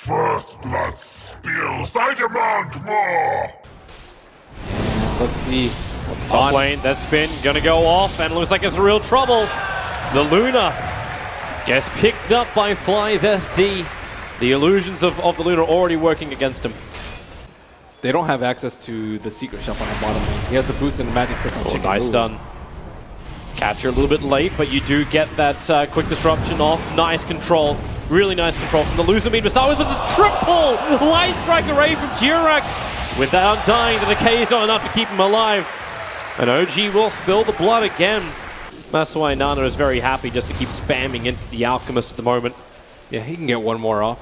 First blood spills. I demand more. Let's see. Top lane, that spin gonna go off, and looks like it's real trouble. The Luna gets picked up by Fly's SD. The illusions of the Luna already working against him. They don't have access to the secret shop on the bottom lane. He has the boots and the magic stick on Chicken. Nice stun. Capture a little bit late, but you do get that quick disruption off. Nice control. Really nice control from the loser mean to start with a triple light strike array from jerAx. Without dying, the decay is not enough to keep him alive. And OG will spill the blood again. That's why Nana is very happy just to keep spamming into the Alchemist at the moment. Yeah, he can get one more off.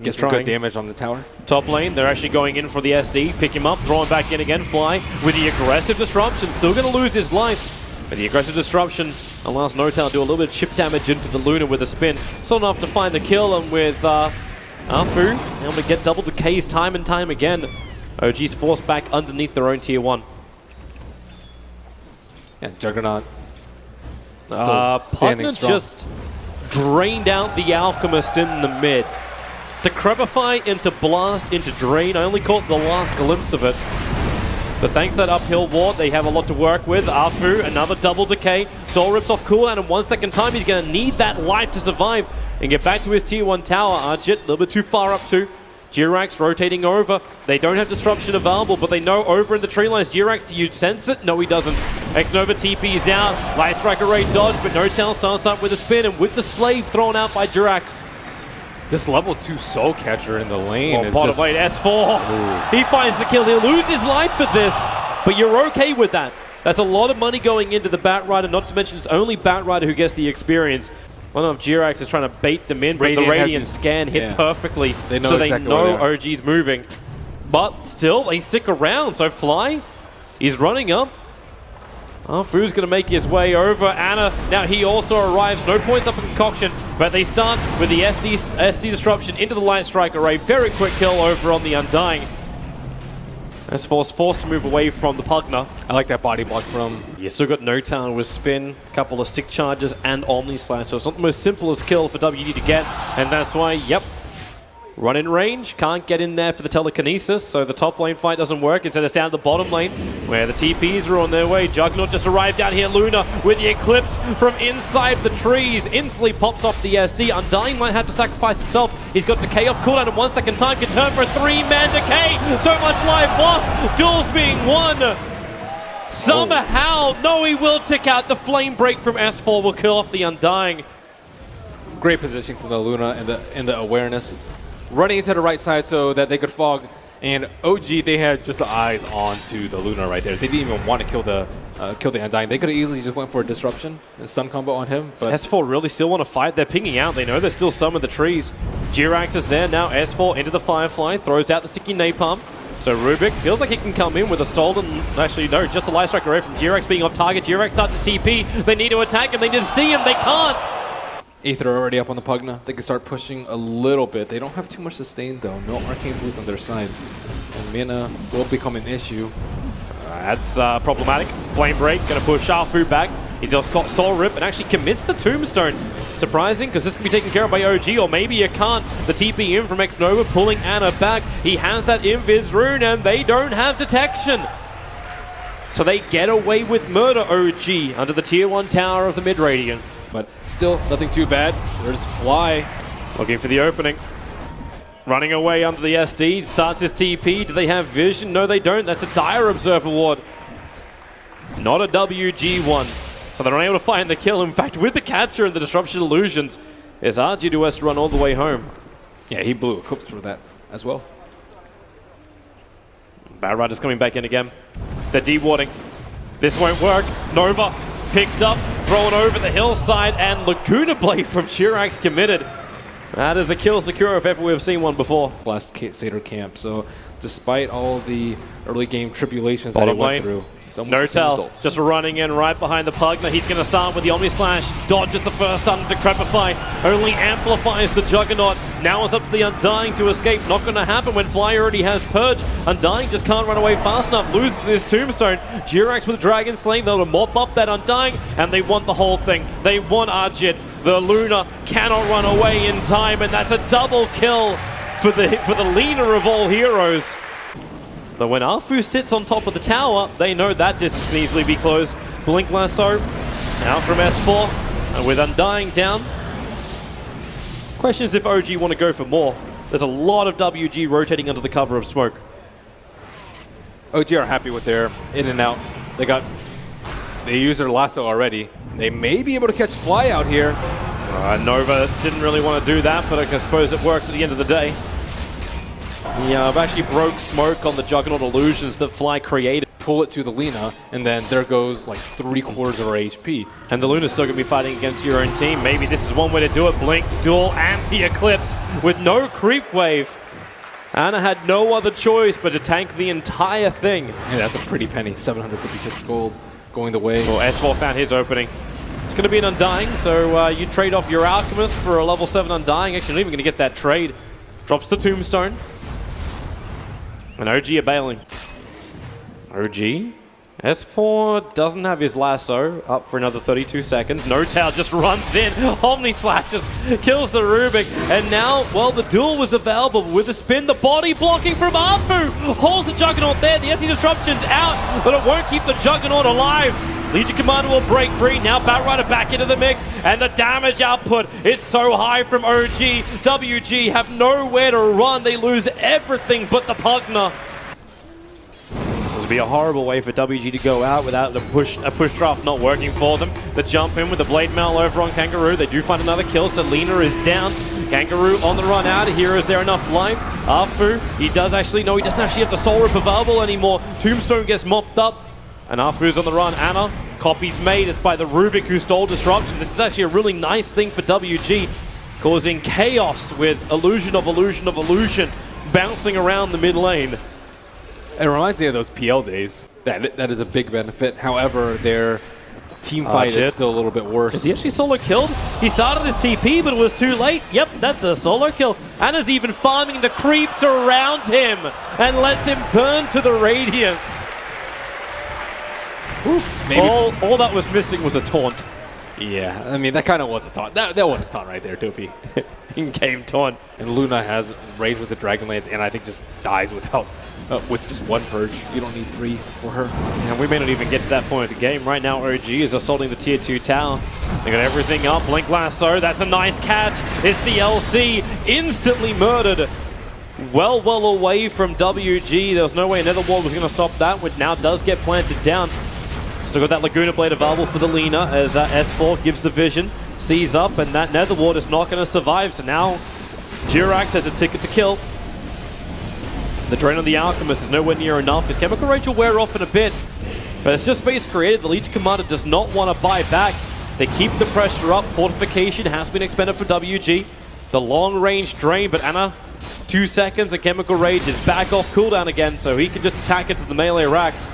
Get some good damage on the tower. Top lane, they're actually going in for the SD. Pick him up, throw him back in again. Fly with the aggressive disruption. Still going to lose his life. But the aggressive disruption allows Notal to do a little bit of chip damage into the Luna with a spin. Still enough to find the kill, and with Afu able to get double decays time and time again. OG's forced back underneath their own tier 1. Yeah, Juggernaut. Partner just drained out the Alchemist in the mid. Decrepify into Blast into Drain. I only caught the last glimpse of it. But thanks to that uphill ward, they have a lot to work with. Afu, another double decay. Soul rips off cooldown in 1 second time. He's going to need that life to survive and get back to his tier 1 tower. AhJit a little bit too far up too. jerAx rotating over. They don't have disruption available, but they know over in the tree lines. jerAx, do you sense it? No, he doesn't. xNova TP is out. Light strike array dodge, but Notal starts up with a spin, and with the slave thrown out by jerAx. This level 2 Soul Catcher in the lane is bottom just... lane, S4. Ooh. He finds the kill. He'll lose his life for this, but you're okay with that. That's a lot of money going into the Batrider, not to mention it's only Batrider who gets the experience. I don't know if jerAx is trying to bait them in, but the Radiant scan hit perfectly, so they know OG's moving. But still, they stick around, so Fly, he's running up. Fu's going to make his way over. Ana, now he also arrives. No points up in Concoction, but they start with the SD disruption into the Light Strike array. Very quick kill over on the Undying. S4's forced to move away from the Pugna. I like that body block from... You still got Notal with spin, couple of stick charges, and Omni Slash. So it's not the most simplest kill for WD to get, and that's why, yep, run in range, can't get in there for the telekinesis, so the top lane fight doesn't work. Instead it's down the bottom lane where the TPs are on their way. Juggernaut just arrived down here. Luna with the Eclipse from inside the trees. Instantly pops off the SD. Undying might have to sacrifice himself. He's got decay off cooldown in 1 second time. Can turn for a 3-man decay. So much life lost. Duels being won. Somehow, no, he will tick out. The flame break from S4 will kill off the Undying. Great position from the Luna and the awareness. Running into the right side so that they could fog. And OG, they had just eyes onto the Luna right there. They didn't even want to kill the Undying. They could have easily just went for a disruption and stun combo on him. But S4 really still want to fight. They're pinging out. They know there's still some in the trees. jerAx is there now. S4 into the Firefly. Throws out the sticky napalm. So Rubik feels like he can come in with a stolen... Actually, no, just the light strike array from jerAx being off target. jerAx starts his TP. They need to attack him. They need to see him. They can't. Aether already up on the Pugna. They can start pushing a little bit. They don't have too much sustain though. No arcane boost on their side. And mana will become an issue. That's problematic. Flame Break going to push Afu back. He's just got Soul Rip and actually commits the Tombstone. Surprising, because this can be taken care of by OG, or maybe you can't. The TP in from xNova pulling Ana back. He has that Invis rune and they don't have detection. So they get away with murder, OG, under the tier 1 tower of the mid-Radiant. But still, nothing too bad. There's Fly. Looking for the opening. Running away under the SD. Starts his TP. Do they have vision? No, they don't. That's a Dire Observer ward. Not a WG1. So they're unable to find the kill. In fact, with the catcher and the disruption illusions, it's AhJit who has to run all the way home. Yeah, he blew Eclipse for that as well. Batrider's coming back in again. They're dewarding. This won't work. Nova picked up, thrown over the hillside, and Laguna Blade from jerAx committed. That is a kill secure if ever we've seen one before. Last Satyr camp, so despite all the early game tribulations that he went through, Notal just running in right behind the Pugna. He's going to start with the Omni Slash. Dodges the first stun to Decrepify. Only amplifies the Juggernaut. Now it's up to the Undying to escape. Not going to happen when Fly already has Purge. Undying just can't run away fast enough. Loses his Tombstone. jerAx with Dragon Slain. They'll mop up that Undying, and they want the whole thing. They want AhJit. The Luna cannot run away in time, and that's a double kill for the leader of all heroes. But when Afu sits on top of the tower, they know that distance can easily be closed. Blink Lasso out from S4, and with Undying down. Question is if OG want to go for more. There's a lot of WG rotating under the cover of smoke. OG are happy with their in and out. They used their lasso already. They may be able to catch Fly out here. Nova didn't really want to do that, but I suppose it works at the end of the day. Yeah, I've actually broke smoke on the Juggernaut illusions that Fly created. Pull it to the Lina, and then there goes like 3/4 of her HP. And the Luna's still going to be fighting against your own team. Maybe this is one way to do it. Blink, Duel, and the Eclipse with no creep wave. Ana had no other choice but to tank the entire thing. Yeah, that's a pretty penny. 756 gold going the way. Well, S4 found his opening. It's going to be an Undying, so you trade off your Alchemist for a level 7 Undying. Actually, not even going to get that trade. Drops the Tombstone. And OG are bailing. OG. S4 doesn't have his lasso. Up for another 32 seconds. No Tail just runs in. Omni Slashes kills the Rubik. And now, well, the duel was available with the spin. The body blocking from Afu. Holds the Juggernaut there. The SC Disruption's out, but it won't keep the Juggernaut alive. Legion Commander will break free. Now Batrider back into the mix. And the damage output, it's so high from OG. WG have nowhere to run. They lose everything but the Pugner. This would be a horrible way for WG to go out without a push draft not working for them. The jump in with the Blade Mail over on KanGaroo. They do find another kill, so Lina is down. KanGaroo on the run out of here. Is there enough life? Afu, he doesn't actually have the Soul Rip available anymore. Tombstone gets mopped up. And Afu's on the run. Ana, copies made. It's by the Rubik who stole Disruption. This is actually a really nice thing for WG, causing chaos with Illusion of Illusion bouncing around the mid lane. It reminds me of those PL days. That is a big benefit. However, their team fight is still a little bit worse. Is he actually solo killed? He started his TP, but it was too late. Yep, that's a solo kill. Ana's even farming the creeps around him and lets him burn to the Radiance. All that was missing was a taunt. Yeah, I mean, that kind of was a taunt. That was a taunt right there, Dopey. In-game taunt. And Luna has Rage with the Dragonlance, and I think just dies without with just one Purge. You don't need 3 for her. And we may not even get to that point of the game. Right now, OG is assaulting the Tier 2 tower. They got everything up. Blink Lasso, that's a nice catch. It's the LC, instantly murdered. Well away from WG. There was no way Nether Ward was going to stop that, which now does get planted down. Still got that Laguna Blade available for the Lina as S4 gives the vision, sees up, and that Nether Ward is not going to survive. So now jerAx has a ticket to kill. The drain on the Alchemist is nowhere near enough. His Chemical Rage will wear off in a bit, but it's just space created. The Legion Commander does not want to buy back. They keep the pressure up. Fortification has been expended for WG. The long range drain, but Ana, 2 seconds and Chemical Rage is back off cooldown again, so he can just attack into the melee racks.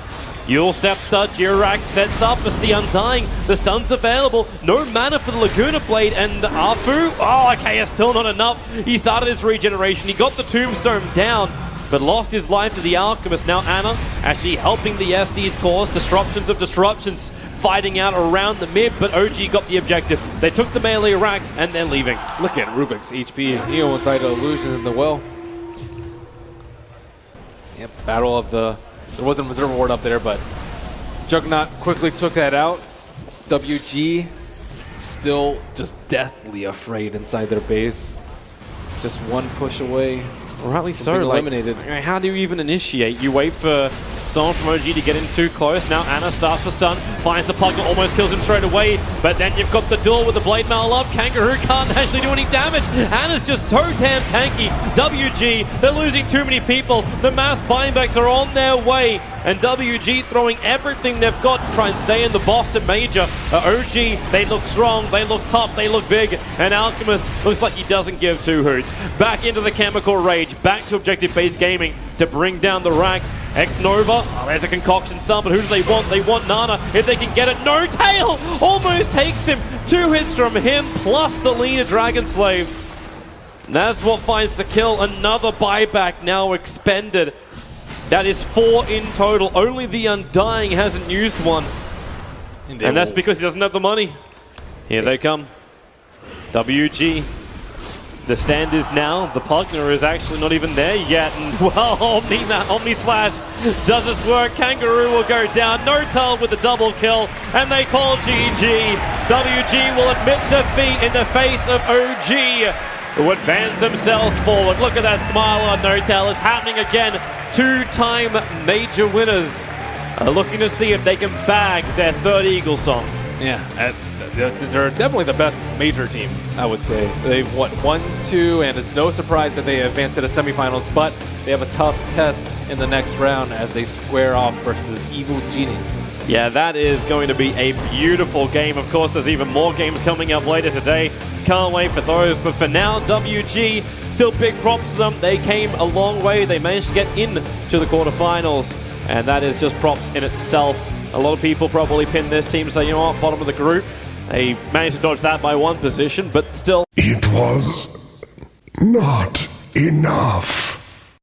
Yule Scepter, jerAx sets up, it's the Undying, the stun's available, no mana for the Laguna Blade, and Afu, okay, it's still not enough. He started his regeneration, he got the Tombstone down, but lost his life to the Alchemist. Now Ana actually helping the SD's cause, disruptions of disruptions, fighting out around the mid, but OG got the objective. They took the melee racks, and they're leaving. Look at Rubik's HP, he almost had illusions in the well. Yep, battle of the... There wasn't a Reserve Ward up there, but Juggernaut quickly took that out. WG still just deathly afraid inside their base. Just one push away. Rightly so. Eliminated. Like, how do you even initiate? You wait for someone from OG to get in too close. Now Ana starts to stun, finds the Pugner, almost kills him straight away. But then you've got the duel with the Blade Mail up. KanGaroo can't actually do any damage. Ana's just so damn tanky. WG, they're losing too many people. The mass buybacks are on their way. And WG throwing everything they've got to try and stay in the Boston Major. OG, they look strong, they look tough, they look big. And Alchemist looks like he doesn't give 2 hoots. Back into the Chemical Rage, back to Objective-Based Gaming to bring down the racks. xNova, there's a concoction stun, but who do they want? They want Nana, if they can get it. No Tail! Almost takes him. 2 hits from him, plus the Lina Dragon Slave. And that's what finds the kill. Another buyback now expended. That is 4 in total. Only the Undying hasn't used one. And that's because he doesn't have the money. Here they come. WG. The stand is now. The Pugner is actually not even there yet. And well, Omni Slash does its work. KanGaroo will go down. Notel with the double kill. And they call GG. WG will admit defeat in the face of OG, who advance themselves forward. Look at that smile on Notel. It's happening again. 2-time major winners are looking to see if they can bag their third Eagle song. Yeah, they're definitely the best major team, I would say. They've won 1-2, and it's no surprise that they advanced to the semifinals, but they have a tough test in the next round as they square off versus Evil Geniuses. Yeah, that is going to be a beautiful game. Of course, there's even more games coming up later today. Can't wait for those, but for now, WG, still big props to them. They came a long way. They managed to get into the quarterfinals, and that is just props in itself. A lot of people probably pin this team, say, you know what, bottom of the group. They managed to dodge that by one position, but still. It was not enough.